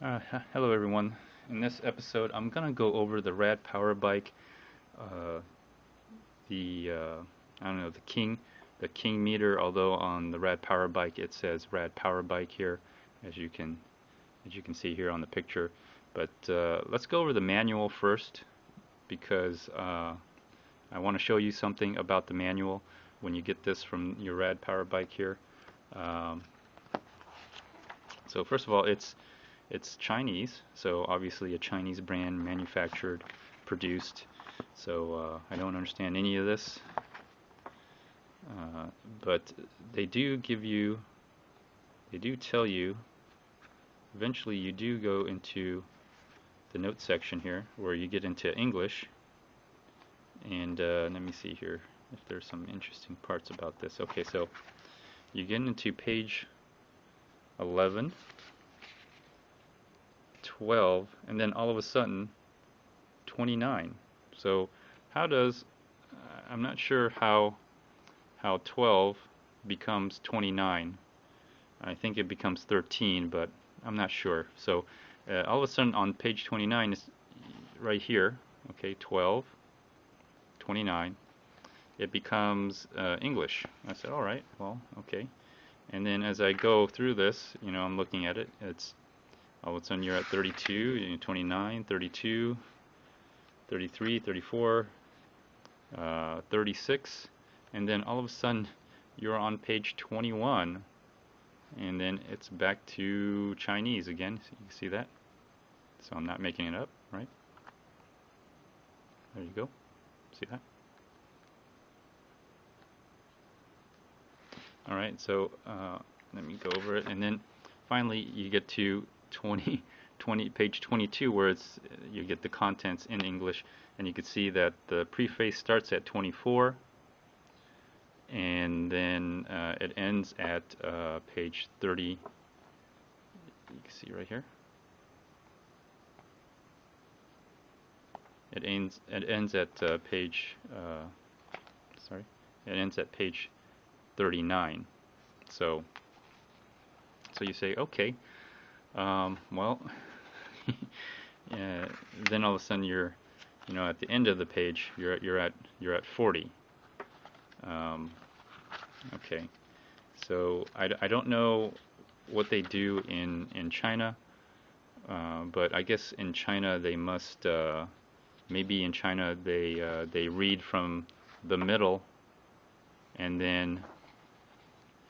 Hello everyone. In this episode, I'm gonna go over the RAD power bike, uh, the I don't know the King meter. Although on the RAD power bike it says RAD power bike here, as you can see here on the picture. But let's go over the manual first because I want to show you something about the manual when you get this from your RAD power bike here. Um, so first of all, it's Chinese, so obviously a Chinese brand, manufactured, produced. So I don't understand any of this, but they do tell you, eventually you do go into the notes section here where you get into English. And let me see here if there's some interesting parts about this. Okay, so you get into page 11, 12, and then all of a sudden 29. So how does I'm not sure how 12 becomes 29. I think it becomes 13, but I'm not sure. So all of a sudden on page 29 is right here, okay, 12, 29, it becomes English. I said, all right, well, okay. And then as I go through this, I'm looking at it, it's all of a sudden you're at 32, 29, 32, 33, 34, 36, and then all of a sudden you're on page 21, and then it's back to Chinese again. So you can see that. So I'm not making it up, right? There you go. See that? All right, so let me go over it, and then finally you get to page 22, where you get the contents in English, and you can see that the preface starts at 24, and then it ends at page 30. You can see right here. It ends at page. Sorry, it ends at page 39. So you say, okay, well, then all of a sudden you're, at the end of the page, you're at 40. Okay, so I don't know what they do in China, but I guess in China they must maybe in China they read from the middle and then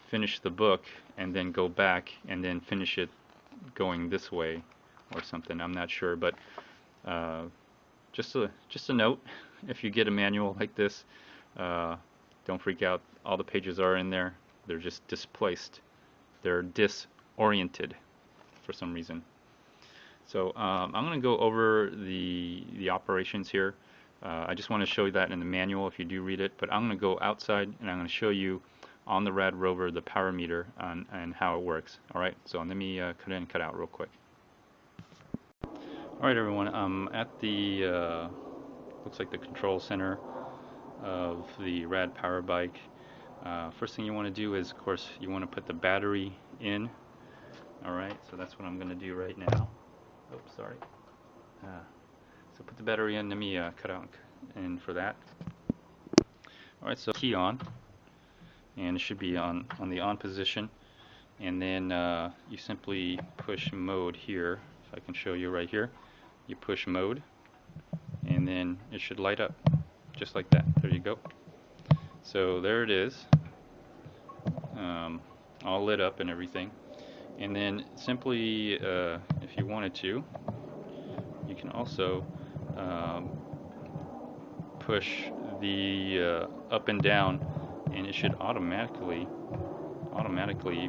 finish the book and then go back and then finish it going this way or something. I'm not sure, but just a note: if you get a manual like this, don't freak out. All the pages are in there. They're just displaced. They're disoriented for some reason. So I'm going to go over the operations here. I just want to show you that in the manual if you do read it, but I'm going to go outside and I'm going to show you on the RADROVER the power meter and how it works. Alright, so let me cut in and cut out real quick. Alright everyone, I'm at the looks like the control center of the RAD power bike. First thing you want to do is, of course, you want to put the battery in. Alright, so that's what I'm going to do right now. Oops, sorry. So put the battery in. Let me cut out in for that. Alright, so key on, and it should be on the on position, and then you simply push mode here. If I can show you right here, you push mode, and then it should light up just like that. There you go. So there it is, all lit up and everything. And then simply, if you wanted to, you can also push the up and down, and it should automatically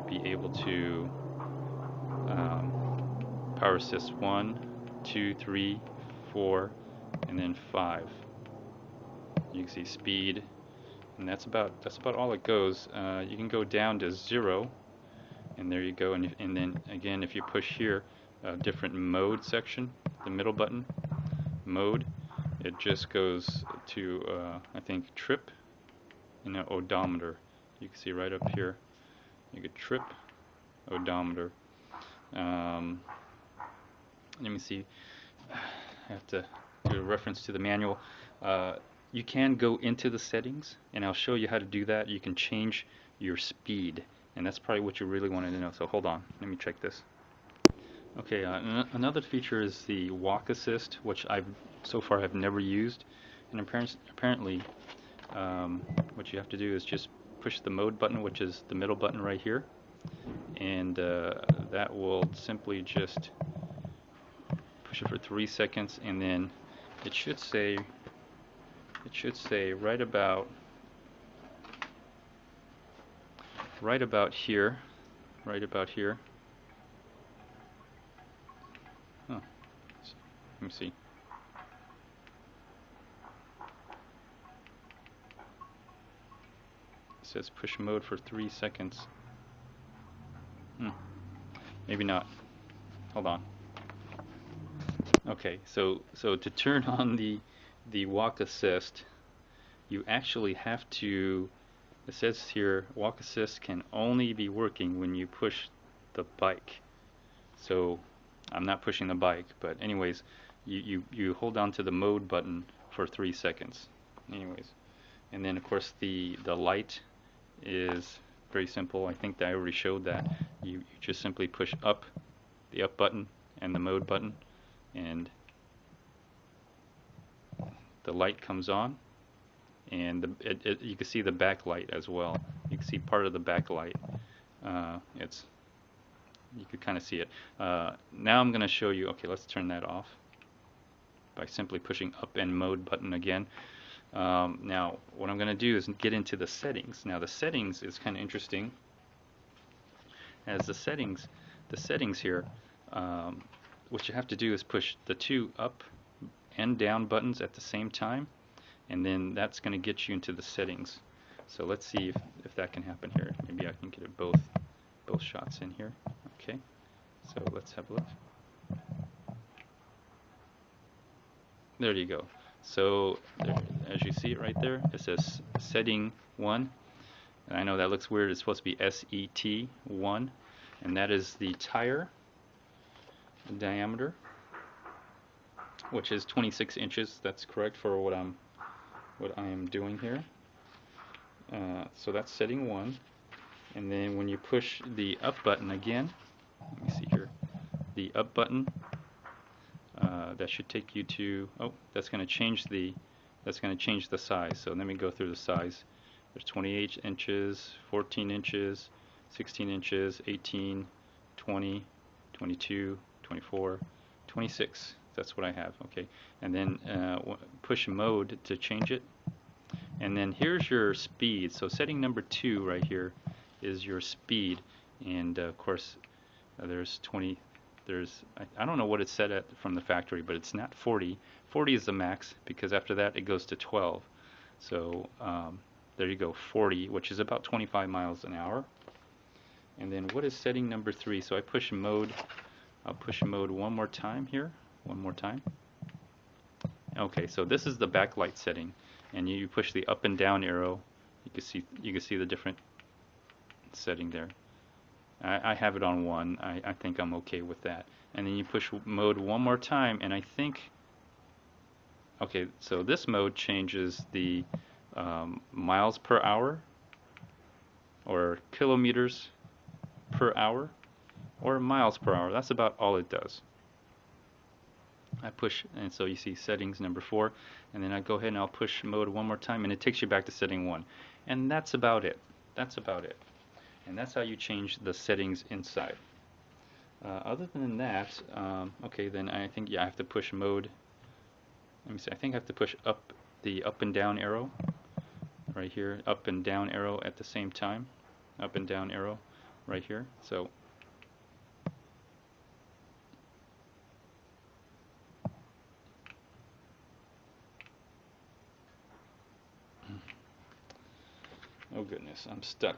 be able to power assist 1, 2, 3, 4, and then 5. You can see speed, and that's about all it goes. You can go down to 0, and there you go. And then again, if you push here, different mode section, the middle button, mode, it just goes to I think trip and an odometer. You can see right up here, you could trip, odometer. Let me see. I have to do a reference to the manual. Uh, you can go into the settings, and I'll show you how to do that. You can change your speed, and that's probably what you really wanted to know. So hold on, let me check this. Okay, another feature is the walk assist, which I've so far have never used. And apparently, what you have to do is just push the mode button, which is the middle button right here, and that will simply just push it for 3 seconds, and then it should say right about here, right about here. Oh, let me see. It says push mode for 3 seconds. Maybe not. Hold on. Okay, so to turn on the walk assist, you actually have to. It says here walk assist can only be working when you push the bike. So I'm not pushing the bike, but anyways, you hold on to the mode button for 3 seconds. Anyways, and then of course the light is very simple. I think that I already showed that. You just simply push up, the up button and the mode button, and the light comes on, and you can see the backlight as well. You can see part of the backlight. You could kind of see it. Now I'm going to show you. Okay, let's turn that off by simply pushing up and mode button again. Now what I'm going to do is get into the settings. Now the settings is kind of interesting, as the settings here, what you have to do is push the 2 up and down buttons at the same time, and then that's going to get you into the settings. So let's see if that can happen here. Maybe I can get it both shots in here. Okay, so let's have a look. There you go. So there, as you see it right there, it says setting 1. And I know that looks weird. It's supposed to be SET1, and that is the tire diameter, which is 26 inches. That's correct for what I am doing here. So that's setting 1. And then when you push the up button again, let me see here, the up button, that should take you to, oh, that's going to change the size. So let me go through the size. There's 28 inches, 14 inches, 16 inches, 18, 20, 22, 24, 26. That's what I have. Okay, and then push mode to change it. And then here's your speed. So setting number 2 right here is your speed, and of course there's 20. I don't know what it's set at from the factory, but it's not 40. 40 is the max, because after that it goes to 12. So there you go, 40, which is about 25 miles an hour. And then what is setting number 3? So I push mode. I'll push mode one more time here. One more time. Okay, so this is the backlight setting, and you push the up and down arrow. You can see the different setting there. I have it on 1. I think I'm okay with that. And then you push mode one more time, and I think, okay, so this mode changes the miles per hour, or kilometers per hour, or miles per hour. That's about all it does. I push, and so you see settings number 4, and then I go ahead and I'll push mode one more time, and it takes you back to setting 1. And that's about it. That's about it. And that's how you change the settings inside. Other than that, okay, then I think, yeah, I have to push mode. Let me see, I think I have to push up, the up and down arrow right here, up and down arrow at the same time, up and down arrow right here. So oh goodness, I'm stuck.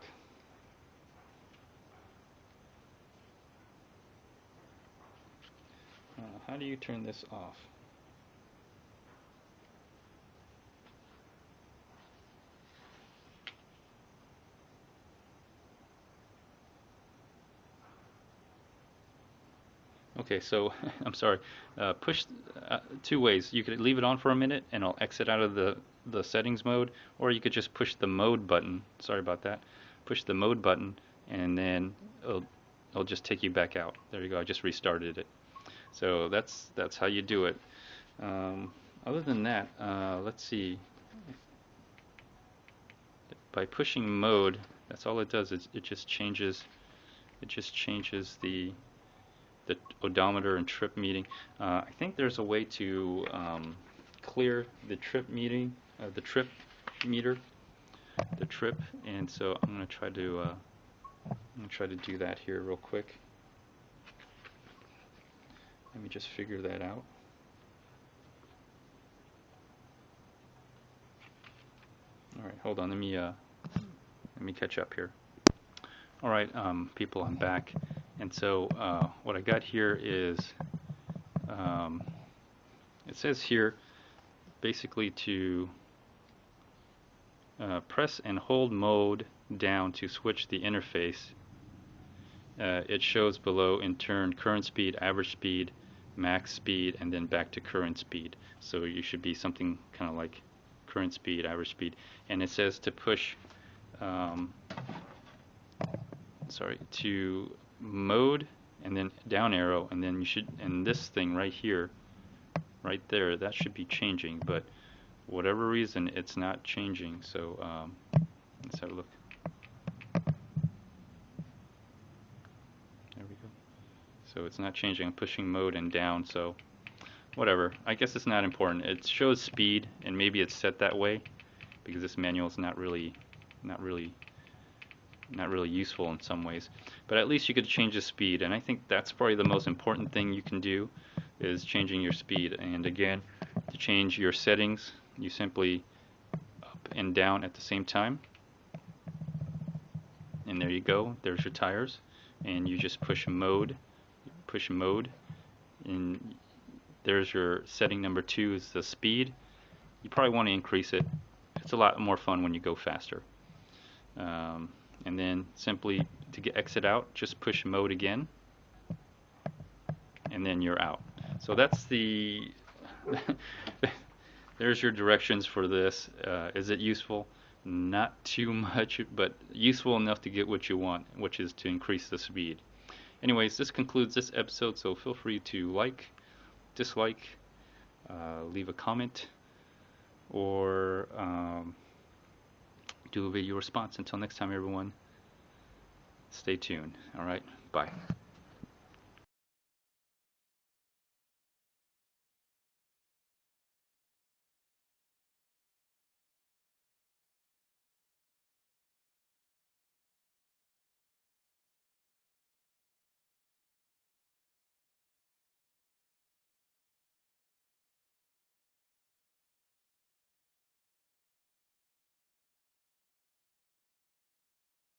How do you turn this off? Okay, so I'm sorry. Push two ways. You could leave it on for a minute and it'll exit out of the settings mode, or you could just push the mode button. Sorry about that. Push the mode button and then it'll just take you back out. There you go. I just restarted it. So that's how you do it. Other than that, let's see. By pushing mode, that's all it does. It just changes. It just changes the odometer and trip meeting. I think there's a way to clear the trip meeting, the trip meter, the trip, and so I'm gonna try to do that here real quick. Let me just figure that out. All right, hold on. Let me catch up here. All right, people, I'm back, and so what I got here is it says here basically to press and hold mode down to switch the interface. It shows below in turn current speed, average speed, max speed, and then back to current speed. So you should be something kind of like current speed, average speed, and it says to push to mode and then down arrow, and then you should, and this thing right here, right there, that should be changing, but whatever reason it's not changing. So let's have a look. There we go. So it's not changing. I'm pushing mode and down, so whatever. I guess it's not important. It shows speed, and maybe it's set that way because this manual is not really useful in some ways. But at least you could change the speed, and I think that's probably the most important thing you can do, is changing your speed. And again, to change your settings, you simply up and down at the same time, and there you go. There's your tires, and you just push mode, and there's your setting number 2 is the speed. You probably want to increase it. It's a lot more fun when you go faster. And then simply to exit out, just push mode again, and then you're out. So that's the there's your directions for this. Is it useful? Not too much, but useful enough to get what you want, which is to increase the speed. Anyways, this concludes this episode, so feel free to like, dislike, leave a comment, or do a video response. Until next time, everyone, stay tuned. All right, bye.